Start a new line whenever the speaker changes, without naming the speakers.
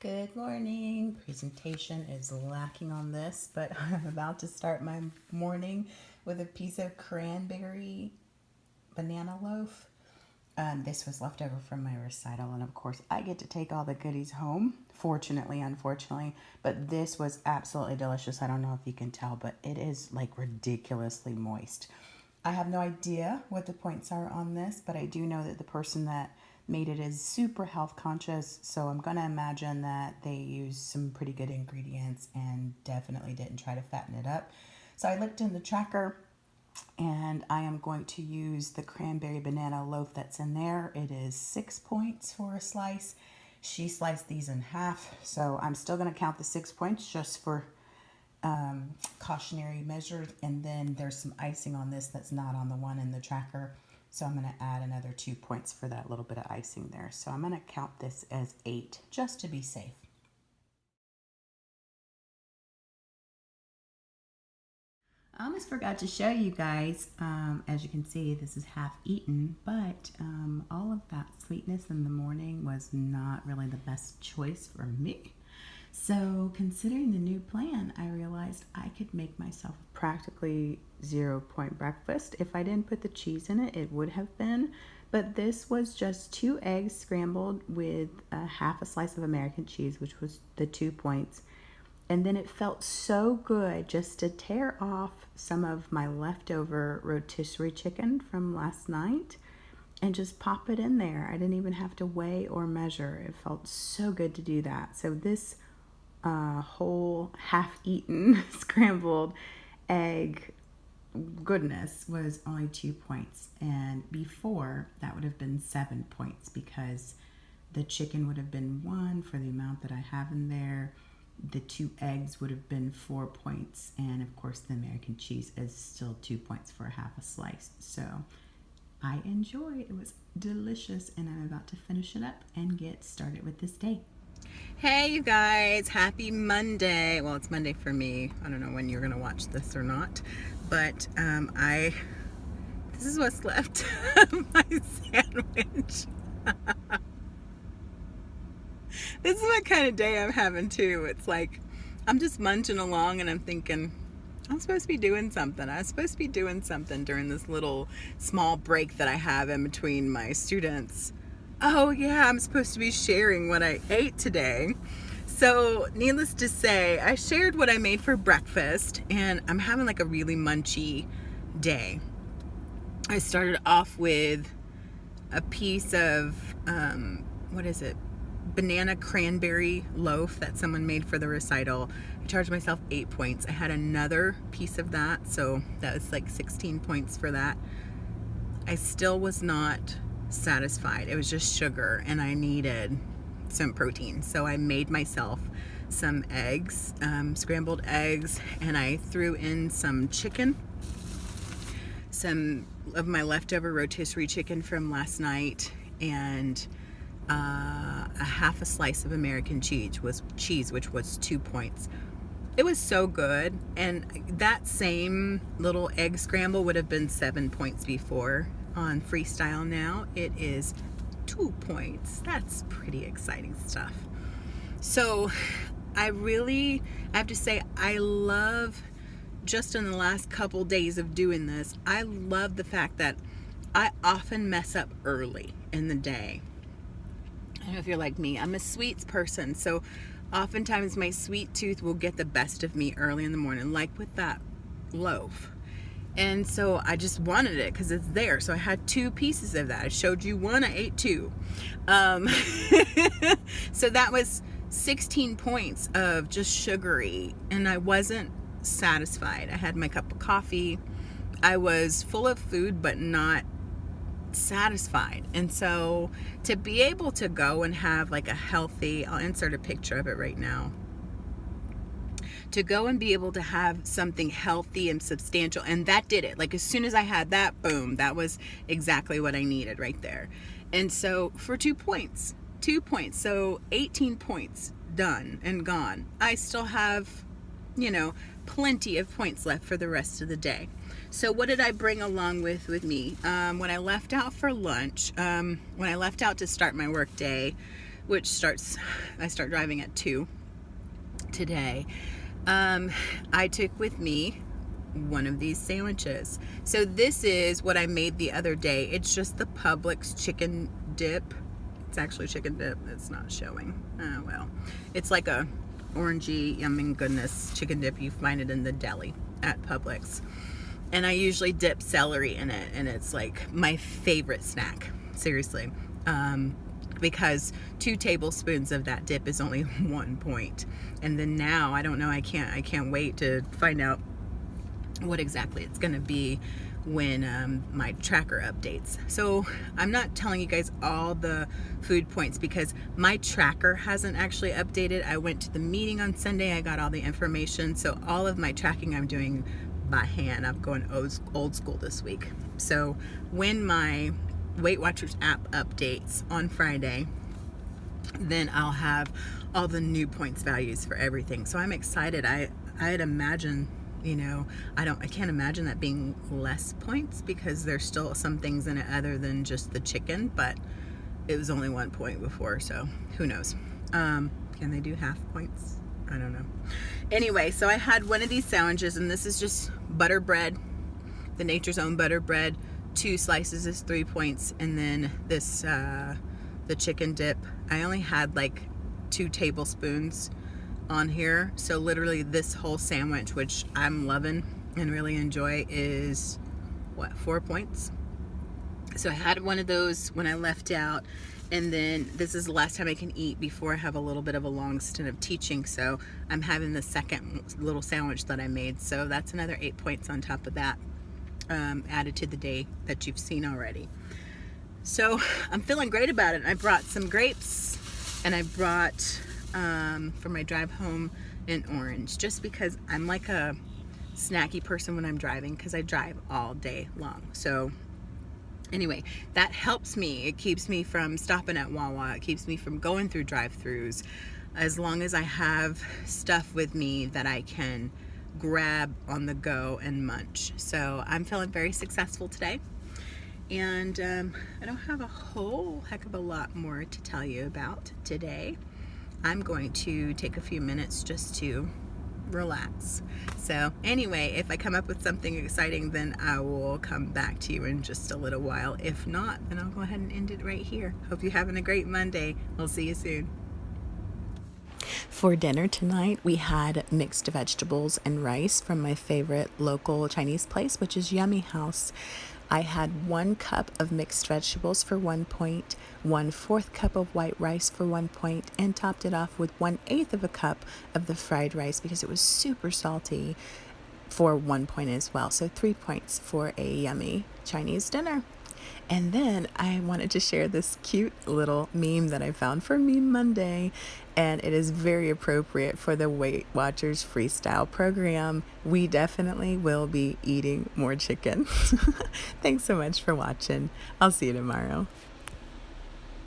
Good morning. Presentation is lacking on this, but I'm about to start my morning with a piece of cranberry banana loaf. This was left over from my recital, and of course I get to take all the goodies home, fortunately, unfortunately, but this was absolutely delicious. I don't know if you can tell, but it is like ridiculously moist. I have no idea what the points are on this, but I do know that the person that made it is super health conscious, so I'm going to imagine that they used some pretty good ingredients and definitely didn't try to fatten it up. So I looked in the tracker, and I am going to use the cranberry banana loaf that's in there. It is 6 points for a slice. She sliced these in half, so I'm still going to count the 6 points just for cautionary measure. And then there's some icing on this that's not on the one in the tracker, so I'm going to add another 2 points for that little bit of icing there. So I'm going to count this as 8 just to be safe. I almost forgot to show you guys, as you can see, this is half eaten, but all of that sweetness in the morning was not really the best choice for me. So considering the new plan, I realized I could make myself practically 0-point breakfast. If I didn't put the cheese in it, it would have been. But this was just 2 eggs scrambled with half a slice of American cheese, which was the 2 points. And then it felt so good just to tear off some of my leftover rotisserie chicken from last night and just pop it in there. I didn't even have to weigh or measure. It felt so good to do that. So this whole half-eaten scrambled egg goodness was only 2 points, and before that would have been 7 points because the chicken would have been 1 for the amount that I have in there. The 2 eggs would have been 4 points, and of course the American cheese is still 2 points for half a slice. So I enjoyed it. It was delicious, and I'm about to finish it up and get started with this day. Hey you guys, happy Monday. Well, it's Monday for me. I don't know when you're gonna watch this or not, but this is what's left of my sandwich. This is what kind of day I'm having too. It's like I'm just munching along and I'm thinking, I'm supposed to be doing something. I was supposed to be doing something during this little small break that I have in between my students. Oh yeah, I'm supposed to be sharing what I ate today. So needless to say, I shared what I made for breakfast, and I'm having like a really munchy day. I started off with a piece of, banana cranberry loaf that someone made for the recital. I charged myself 8 points. I had another piece of that, so that was like 16 points for that. I still was not satisfied. It was just sugar and I needed some protein, so I made myself some eggs, scrambled eggs, and I threw in some chicken, some of my leftover rotisserie chicken from last night, and a half a slice of American cheese, which was 2 points. It was so good, and that same little egg scramble would have been 7 points before. On freestyle now, it is 2 points. That's pretty exciting stuff. So I have to say, I love, just in the last couple days of doing this, I love the fact that I often mess up early in the day. I don't know if you're like me. I'm a sweets person, so oftentimes my sweet tooth will get the best of me early in the morning, like with that loaf. And so I just wanted it because it's there. So I had 2 pieces of that. I showed you one, I ate 2. So that was 16 points of just sugary, and I wasn't satisfied. I had my cup of coffee. I was full of food, but not satisfied. And so to be able to go and have like a healthy, I'll insert a picture of it right now, to go and be able to have something healthy and substantial, and that did it. Like as soon as I had that, boom, that was exactly what I needed right there. And so for 2 points, so 18 points done and gone. I still have, plenty of points left for the rest of the day. So what did I bring along with me? When I left out for lunch, when I left out to start my work day, which I start driving at 2 today. I took with me one of these sandwiches. So this is what I made the other day. It's just the Publix chicken dip. It's actually chicken dip. It's not showing. Oh well. It's like a orangey, yummy goodness chicken dip. You find it in the deli at Publix. And I usually dip celery in it, and it's like my favorite snack. Seriously. Because 2 tablespoons of that dip is only 1 point. And then now, I don't know, I can't wait to find out what exactly it's gonna be when my tracker updates. So I'm not telling you guys all the food points because my tracker hasn't actually updated. I went to the meeting on Sunday, I got all the information, so all of my tracking I'm doing by hand. I'm going old school this week. So when my Weight Watchers app updates on Friday, then I'll have all the new points values for everything. So I'm excited. I'd imagine, you know, I can't imagine that being less points because there's still some things in it other than just the chicken, but it was only 1 point before, so who knows. Can they do half points? I don't know. Anyway, so I had one of these sandwiches, and this is just butter bread, the Nature's Own butter bread. 2 slices is 3 points, and then this the chicken dip, I only had like 2 tablespoons on here, so literally this whole sandwich, which I'm loving and really enjoy, is what, 4 points. So I had one of those when I left out, and then this is the last time I can eat before I have a little bit of a long stint of teaching, so I'm having the second little sandwich that I made, so that's another 8 points on top of that. Added to the day that you've seen already. So I'm feeling great about it. I brought some grapes, and I brought for my drive home an orange, just because I'm like a snacky person when I'm driving, because I drive all day long. So anyway, that helps me. It keeps me from stopping at Wawa. It keeps me from going through drive-thrus, as long as I have stuff with me that I can grab on the go and munch. So I'm feeling very successful today, and I don't have a whole heck of a lot more to tell you about today. I'm going to take a few minutes just to relax. So anyway, if I come up with something exciting, then I will come back to you in just a little while. If not, then I'll go ahead and end it right here. Hope you're having a great Monday. We'll see you soon. For dinner tonight, we had mixed vegetables and rice from my favorite local Chinese place, which is Yummy House. I had 1 cup of mixed vegetables for 1 point, 1/4 cup of white rice for 1 point, and topped it off with 1/8 of a cup of the fried rice because it was super salty for 1 point as well. So 3 points for a yummy Chinese dinner. And then I wanted to share this cute little meme that I found for Meme Monday, and it is very appropriate for the Weight Watchers freestyle program. We definitely will be eating more chicken. Thanks so much for watching. I'll see you tomorrow.